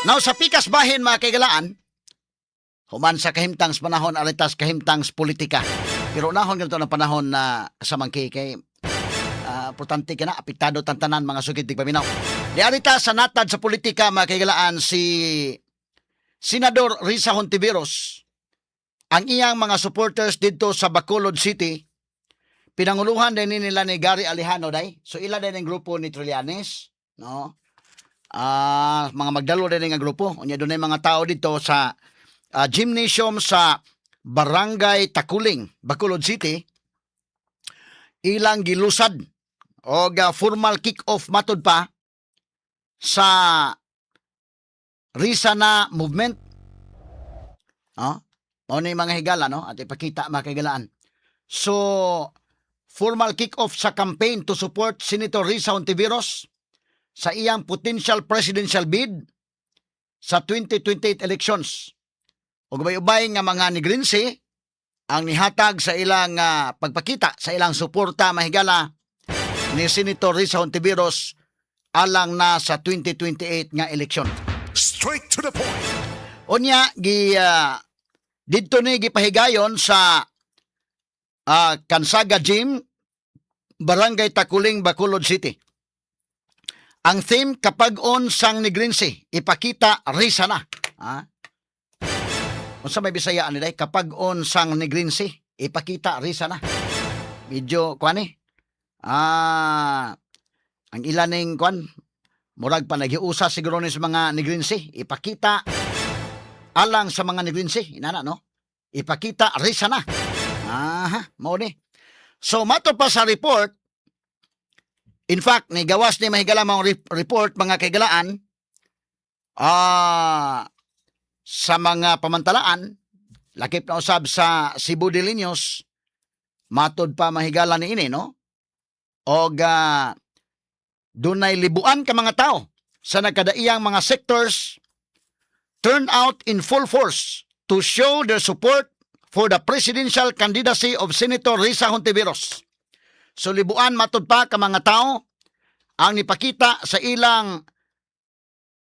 Now, sa pikas bahin, mga kaigalaan, human sa kahimtangs panahon, alitas kahimtangs politika. Pero nahon ganito ng panahon na kasamang kay importante ka na, apektado tantanan mga sugid tigpaminaw. Di alita sa natad sa politika, mga kaigalaan, si Senador Risa Hontiveros, ang iyang mga supporters dito sa Bacolod City, pinanguluhan din nila ni Gary Alejano day. So ila din ang grupo ni Trillanes, no? Mga magdalo din ang grupo. Unya doon ay mga tao dito sa gymnasium sa Barangay Takuling, Bacolod City. Ilang gilusad o formal kick-off matod pa sa Risa na movement. O na yung mga higala, no? At ipakita mga higalaan. So, formal kick-off sa campaign to support Senator Risa Hontiveros sa iyang potential presidential bid sa 2028 elections. O gabay-ubay nga mga Negrinse ang nihatag sa ilang pagpakita sa ilang suporta mahigala ni Senator Risa Hontiveros alang na sa 2028 nga eleksyon. Straight to the point. Unya dito ni gipahigayon sa Kansaga Gym, Barangay Takuling, Bacolod City. Ang theme, kapag on sang Negrinse, ipakita Risa na. Kung sa may Bisayaan nila, kapag on sang Negrinse, ipakita Risa na. Medyo, ang ilaning, murag pa naghiusa siguro ni sa mga Negrinse, ipakita alang sa mga Negrinse, inana, no? Ipakita Risa na. Mao ni. So, mato pa sa report, in fact, ni gawas ni mahigala mga report, mga kaigalaan, sa mga pamantalaan, lakip na usab sa Cebu de Linos, matod pa mahigala ni ini, no? O dunay libuan ka mga tao sa nagkadaiyang mga sectors turned out in full force to show their support for the presidential candidacy of Senator Risa Hontiveros. So libuan matod pa ka mga tao ang nipakita sa ilang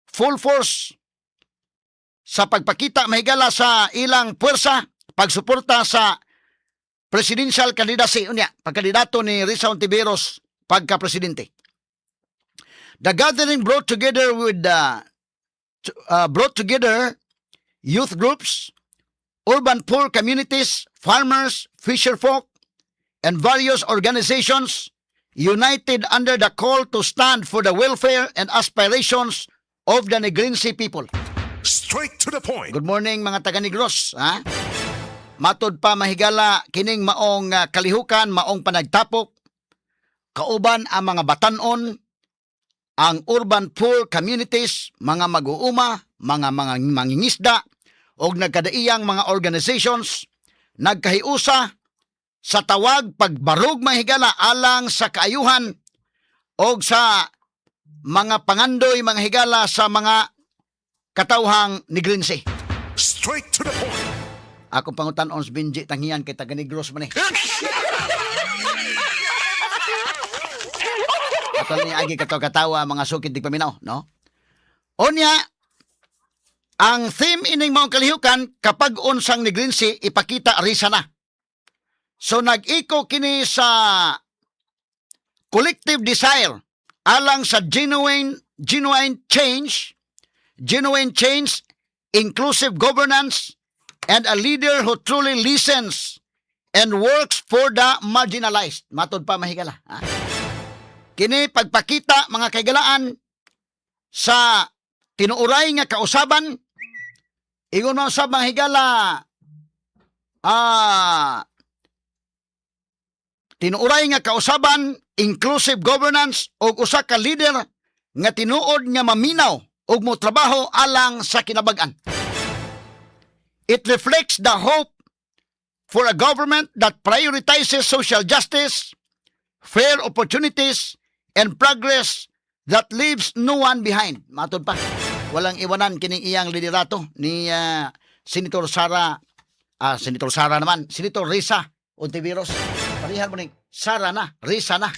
full force sa pagpakita mahigala sa ilang puwersa pagsuporta sa presidential candidacy unya pagkandidato ni Risa Hontiveros pagka-presidente. The gathering brought together youth groups, urban poor communities, farmers, fisherfolk, and various organizations united under the call to stand for the welfare and aspirations of the Negrinse people. Straight to the point. Good morning mga taga-Negros. Matod pa mahigala kining maong kalihukan, maong panagtapok, kauban ang mga batanon, ang urban poor communities, mga mag-uuma, mga mangingisda, o nagkadaiyang mga organizations, nagkahiusa sa tawag pagbarog mahigala alang sa kaayuhan o sa mga pangandoy mga higala sa mga katawhang Negrinse. Straight to the point. Akong pangutan-on sa Benji Tanghiyan kay taga-Negros man Atol ni agi katawa mga sukid di paminaw, no? Onya, ang theme ining mga kalihukan, kapag unsang Negrinse, ipakita Risa na. So nag-iko kini sa collective desire alang sa genuine change, inclusive governance, and a leader who truly listens and works for the marginalized. Matod pa mahigala. Kini pagpakita mga kaigalaan sa tinuuray nga kausaban, ingon mo sa mga higala, tinuuray nga kausaban, inclusive governance, o usa ka leader nga tinuod nga maminaw o mo trabaho alang sa kinabag-an. It reflects the hope for a government that prioritizes social justice, fair opportunities, and progress that leaves no one behind. Matod pa, walang iwanan kining iyang liderato ni Senator Risa Hontiveros. Parihan mo ni Sara na, Risa na.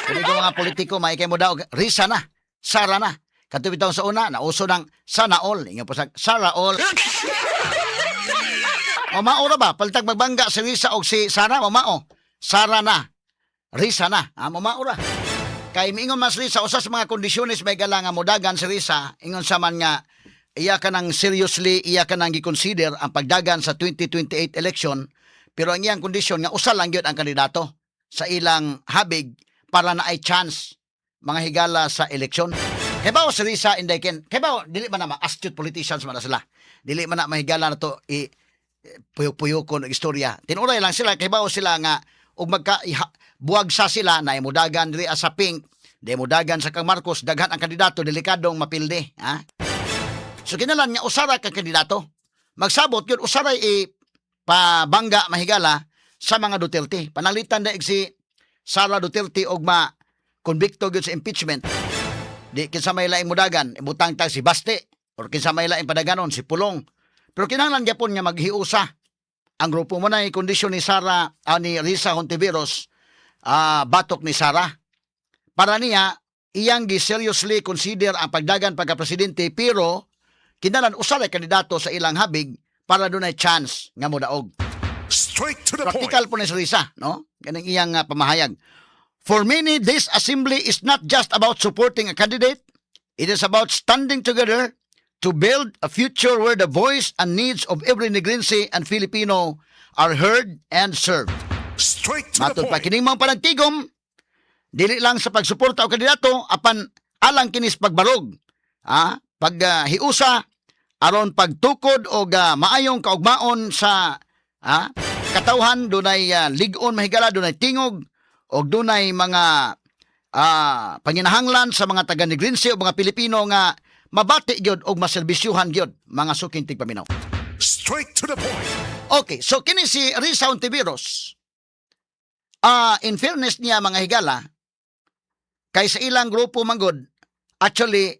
Kani ko mga politiko, maikay mo daw, Risa na, Sara na. Katubitaw sa una, nauso ng sana all. Ingat po sa Sara all. O maura ba? Palitag magbangga si Risa o si Sara, o mao. Sara na, Risa na. Maura. Kay miingon mas Risa, usas mga kondisyones may galangan mo dagan si Risa, ingon sa man nga, iya ka nang seriously, iya ka nang i-consider ang pagdagan sa 2028 election, pero ang iyang kondisyon nga usa lang yun ang kandidato sa ilang habig para na ay chance mga higala sa eleksyon. Kaya ba si Risa Indayken, kaya ba dili man na astute politicians man na sila, dili man na mahigala na to puyok-puyok ko ng istorya. Tinuray lang sila, kaya ba sila nga ug buwag sa sila na imudagan diri sa Pink, di imudagan sa kang Marcos, daghan ang kandidato, delikadong mapilde. So kinalan nga usara kang kandidato. Magsabot yun, usaray pabangga mahigala sa mga Duterte. Panalitan na si Sara Duterte og ma-convicto yun sa impeachment. Di kinsa may laing mudagan, ibutang tag si Baste, or kinsa may laing padaganon, si Pulong. Pero kinahanglan gyapon nga maghiusa ang grupo mo na kondisyon ni Sara, ni Risa Hontiveros, batok ni Sara. Para niya, iyang seriously consider ang pagdagan pagka-presidente, pero kinalan usalay kandidato sa ilang habig para doon ay chance nga modaog. Straight to the point. Practical po ni Risa, no? Ganang iyang pamahayag. For many, this assembly is not just about supporting a candidate. It is about standing together to build a future where the voice and needs of every Negrense and Filipino are heard and served. Straight to the Matod pa point. kining mga panagtigom, dili lang sa pagsuporta o kandidato, apan alang kinis pagbarog. Paghiusa, aron pagtukod o maayong kaugmaon sa katawhan, dunay ligon mahigala, dunay tingog, o dunay mga panginahanglan sa mga taga-Negrense o mga Pilipino nga mabati gyud og maserbisyuhan gyud mga suking tigpaminaw. Straight to the point. Okay, so kini si Risa Hontiveros, in fairness niya mga higala, kay sa ilang grupo manggod, actually,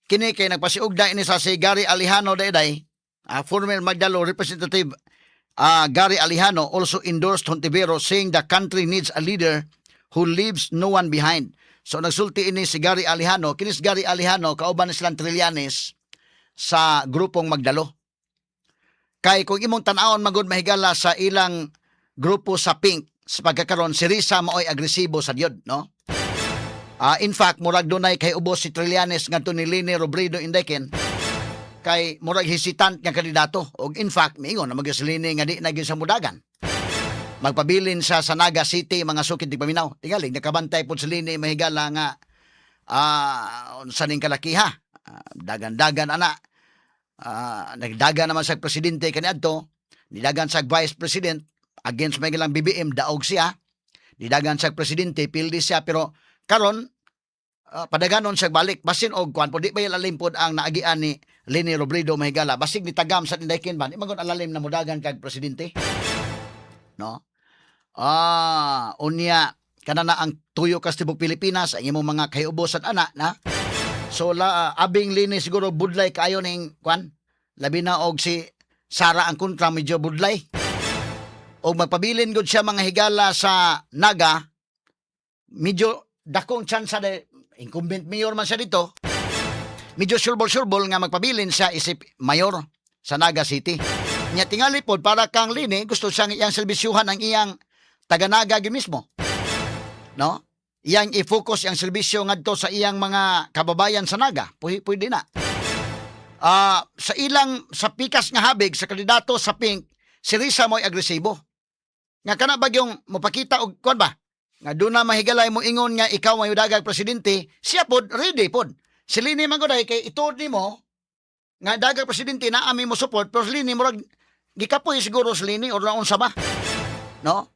kini kay nagpasiugda ini sa si Gary Alejano dayday, former Magdalo representative Gary Alejano also endorsed Hontiveros, saying the country needs a leader who leaves no one behind. So nagsulti ini si Gary Alejano, kinis Gary Alejano, kauban ni silang Trillanes sa grupong Magdalo. Kay kung imong tan-awon magud mahigala sa ilang grupo sa Pink, sa pagkakaroon si Risa maoy agresibo sa diod, no? In fact, murag dunay kay ubos si Trillanes ngadto ni Lini Robredo Indayken, kay murag hesitant nga kandidato. Og in fact, miingon na si Lini nga di na gyud sa mudagan. Magpabilin sa Naga City, mga sukid tigpaminaw. Tingali, nakabantay po si Lini mahigala nga saning kalakiha. Dagan-dagan ana. Nagdagan naman sa presidente kaniadto, nidagan sa vice president against may gilang BBM, daog siya. Nidagan sa presidente, pildi siya, pero karon padaganon siya balik. Basin og kuan po, di ba ilalim po ang naagian ni Lini Robredo mahigala. Basig ni tagam sa Indayken ban, imagon alalim na mudagan kag presidente. No? Unya kanana ang tuyo kas tibok Pilipinas, ang imong mga kayubosan ana na. So abing Lini siguro budlay kayo ning kwan. Labi na og si Sara ang kontra medyo budlay. Og magpabilin gud siya mga higala sa Naga. Medyo dakong tsansa de incumbent mayor man siya dito. Medyo surbol-surbol nga magpabilin siya isip mayor sa Naga City. Nya tingali pod para kang Lini gusto siyang iyang serbisyuhan ang iyang taga-Naga gyud mismo. No? Iyang i-focus ang serbisyo ngadto sa iyang mga kababayan sa Naga. Pwede na. Sa pikas nga habig sa kandidato sa Pink, si Risa mo'y agresibo. Nga kana bagyong mopakita og kuan ba? Nga doon na mahigalay mo ingon nga ikaw may dagag presidente, siya pod ready pod. Si Lini manguday kay ituod nimo nga dagag presidente na ami mo support, pero si Lini murag gikapoy siguro si Lini or naon sa ba? No?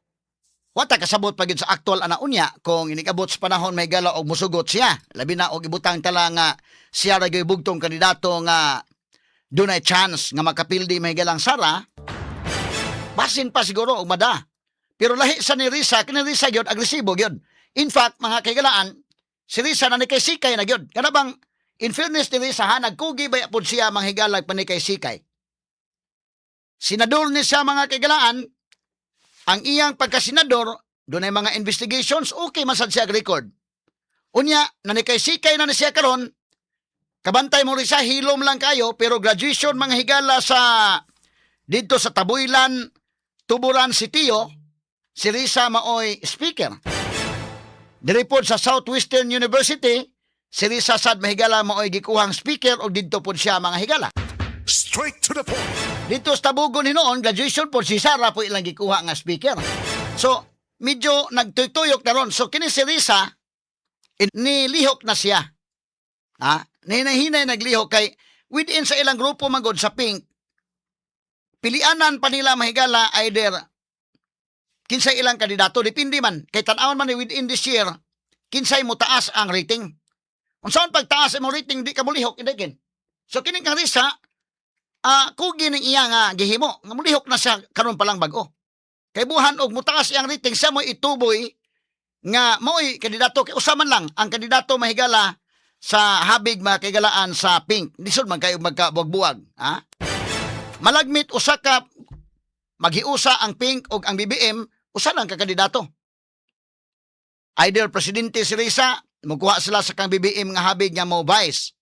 Wata kasabot pa gyud sa aktual ana unya kung inikabot sa panahon may gala og musugot siya. Labi na og ibutang tala nga siya ra gyud bugtong kandidato nga dunay chance nga makapildi may galang Sara. Basin pa siguro og mada. Pero lahi sa ni Risa, kini Risa gyud agresibo gyud. In fact, mga kaigalaan, si Risa na kay sikay na gyud. Kana bang in fairness ni Risa ha, nagkugi ba pud siya mga higalag panikay sikay. Senador ni siya mga kaigalaan, ang iyang pagkasenador, doon ay mga investigations, okay masad siya record. Unya, nanikay-sikay na ni siya karon, kabantay mo rin siya, hilom lang kayo, pero graduation mga higala sa dito sa Tabuilan, Tuburan Sitio, si Risa maoy speaker. Diripod sa Southwestern University, si Risa sad mahigala maoy gikuhang speaker o dito po siya mga higala. Straight to the point. Dito sa Tabugon hinoon, graduation po si Sara po ilang gikuha nga speaker. So, medyo nagtuyok na ron. So, kini si Risa, nilihok na siya. Hinahinay naglihok kay within sa ilang grupo magod sa Pink, pilianan pa nila mahigala either kinsay ilang kandidato, depende man. Kay tanawan man within this year, kinsay mo taas ang rating. Kung saan pagtaas ang rating, di ka mulihok, hindi. So, kining kang Risa, kugi ng iya nga gihimo, nga mulihok na siya karon pa lang bago. Kay buhan og mutaas iyang rating, siya mo ituboy nga mo'y kandidato, kay usaman lang ang kandidato mahigala sa habig makagalaan sa Pink. Di sud man kayo magkabuwag-buwag. Malagmit usa ka maghiusa ang Pink og ang BBM, usa lang ka kandidato. Either presidente si Risa, mukuha sila sa kang BBM nga habig nga mo vice.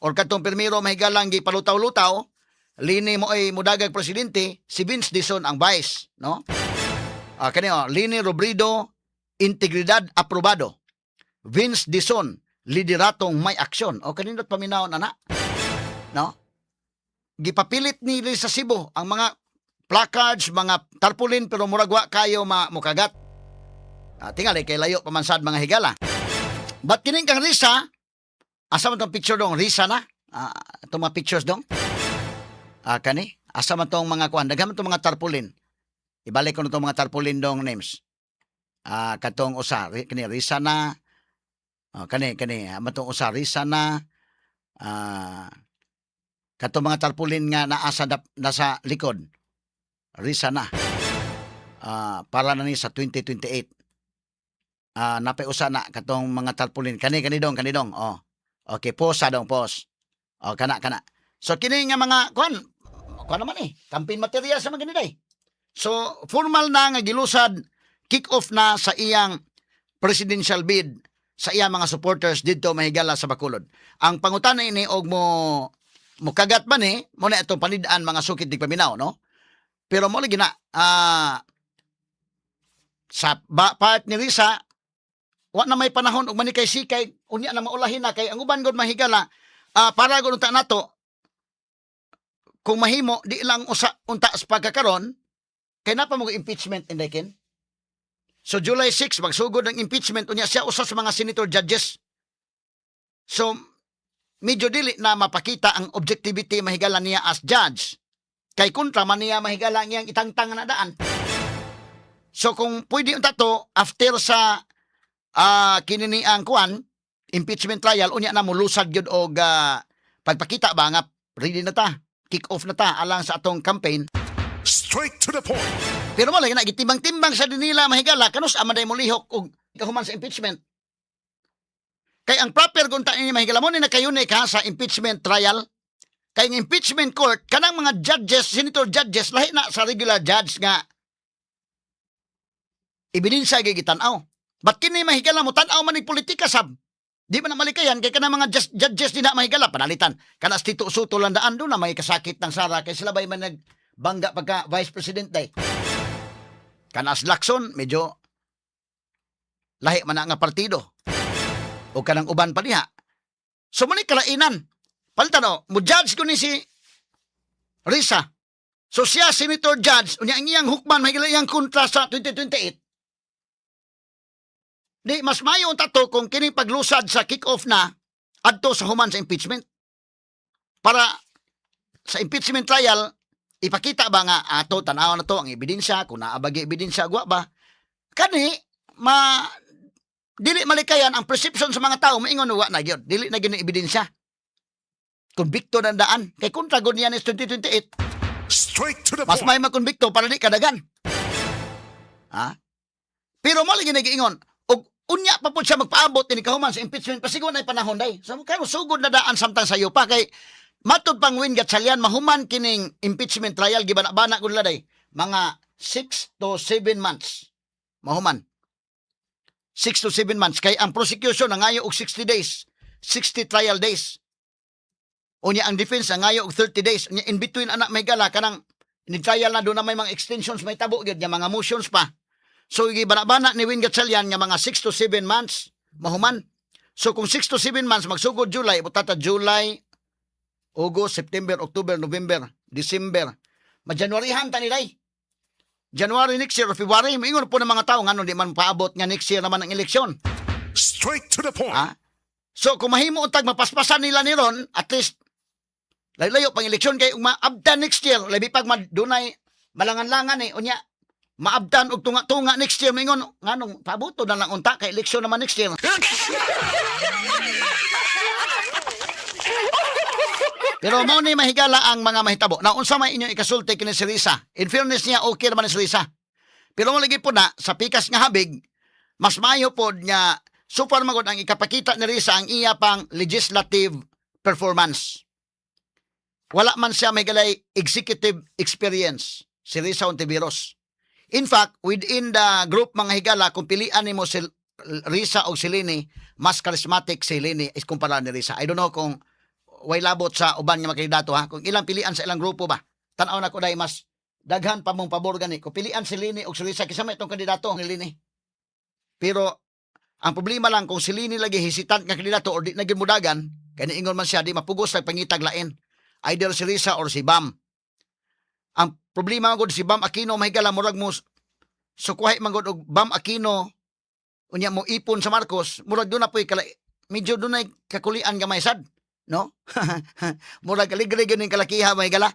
Or katong pirmiro mahigalang gipalutaw-lutaw, lini mo ay mudagag presidente, si Vince Dizon ang vice, no? Kani Lini Robredo, Integridad Aprobado. Vince Dizon, lideratong may aksyon. O kanindot paminawon ana, no? Gipapilit ni sa Cebu ang mga placards, mga tarpaulin, pero muragwa kayo mukagat. Tingali kay layo pamansad mga higala. But kining kang Risa, asa man tong picture dong, Risa na? Itong mga pictures dong? Kani? Asa man tong mga kuhan? Daghan man tong mga tarpaulin. Ibalik ko na tong mga tarpaulin dong names. Katong usa, kani Risa na. Kani, matong usa, Risa na. Katong mga tarpaulin nga nasa likod. Risa na. Para na ni sa 2028. Napay-usa na katong mga tarpaulin. Kani dong. Okay, posa dong, pos. Kana. So, kini nga mga, kuhan naman campaign material sa mga ganiday. So, formal na nga gilusad, kick-off na sa iyang presidential bid sa iyang mga supporters dito mahigala sa Bacolod. Ang pangutana ini og mo kagat ba ni, mo na itong panidaan mga sukit di paminaw, no? Pero mo lagi na, sa part ni Risa, wa na may panahon og manikay sikay, unya na maulahin na kay ang uban gud mahigala, para gud unta nato, kung mahimo, di lang unta sa pagkakaroon, kay napa mo impeachment inday. So July 6 magsugod ang impeachment unya siya usa sa mga senator judges. So medyo dili na mapakita ang objectivity mahigala niya as judge. Kay kontra man niya mahigala niyang itangtang na daan. So kung pwede unta to after sa kinini ang kuan impeachment trial unya na mulusad gyud og pagpakita ba nga ready na ta, kick off na ta alang sa atong campaign. Straight to the point. Pero mo lagi na gitimbang-timbang sa dinila mahigala kanus amaday mo lihok og kahuman sa impeachment. Kay ang proper gunta ni mahigala mo ni nakayunay ka sa impeachment trial. Kay ang impeachment court kanang mga judges, senator judges lahi na sa regular judge nga ebidensya gigitan-aw. Ba't kini mahigala mo tan-aw man ni politika sab? Di man na malikayan kay kanang mga judges di na mahigala panalitan. Kana Tito Soto landaan do na may kasakit ng Sara kay sila bay man nagbangga pagka vice president day. Kanas Lacson, medyo lahi man nga partido. O kanang uban pa diha. So muni kalainan. Paltano, mo judge ko ni si Risa. So siya senator judge, unya ang iyang hukman mahigala iyang kontra sa 2028. Di mas mayo tato kung kining paglusad sa kick-off na adto sa human sa impeachment. Para sa impeachment trial ipakita ba nga ato tanaw na to ang ebidensya kung naabagi ebidensya gwa ba kani dili malikayan ang perception sa mga tao maingon wa na gyud dili na gyud ebidensya konbikto na daan kay kontra gud niya ni 2028 Straight to the mas point. may makonbikto para di kadagan pero mo lagi nagiingon og unya pa pud siya magpaabot ini kahuman sa impeachment pasigon ay panahon day so kano sugod na daan samtang sayo pa kay matod pang Win Gatchalian, mahuman kining impeachment trial, gibana-bana ko nila day, mga 6 to 7 months. Mahuman. 6 to 7 months. Kay ang prosecution nangayo og 60 days. 60 trial days. Unya ang defense nangayo og 30 days. Unya in between anak may gala kanang ni trial na doon na may mga extensions may tabo gyud nga mga motions pa. So gibana-bana ni Win Gatchalian nga mga 6 to 7 months mahuman. So kung 6 to 7 months magsugod July, butata July, August, September, October, November, December. Ma-Januaryhan ta ni day. January next year or February, maingon po ng mga tao nga di man paabot nga next year naman ang eleksyon. Straight to the point. Ha? So kung mahimo untag mapaspasan nila ni Ron, at least layo pang eleksyon kay maabdan next year, labi pag dunay malangan-langan unya maabdan og tunga-tunga next year mingon nganong pabuto na lang unta kay eleksyon naman next year. Pero mao ni mahigala ang mga mahitabo. Na unsa may inyo ikasulti kini si Risa. In fairness niya okay naman ni si Risa. Pero mo lagi po na sa pikas nga habig mas maayo pod nga super magod ang ikapakita ni Risa ang iya pang legislative performance. Wala man siya may galay executive experience si Risa Ontiveros. In fact, within the group mga higala, kung pilian mo si Risa o si Lini, mas charismatic si Lini is kumpara ni Risa. I don't know kung way labot sa uban nga makandidato ha. Kung ilang pilian sa ilang grupo ba. Tanaw na ko dahil mas daghan pa mong pabor gani. Kung pilian si Lini o si Risa, kisama itong kandidato ni Lini. Pero ang problema lang kung si Lini lagi hesitant nga kandidato o di naging mudagan, kaya niingon man siya di mapugos lang pangitag lain. Either si Risa or si Bam. Ang problema man gud si Bam Aquino mahigala murag mo sukuhay man gud og Bam Aquino unya mo ipon sa Marcos murag do na poy medyo do na kakulian gamay sad no murag kaligre gyud ning kalakiha mahigala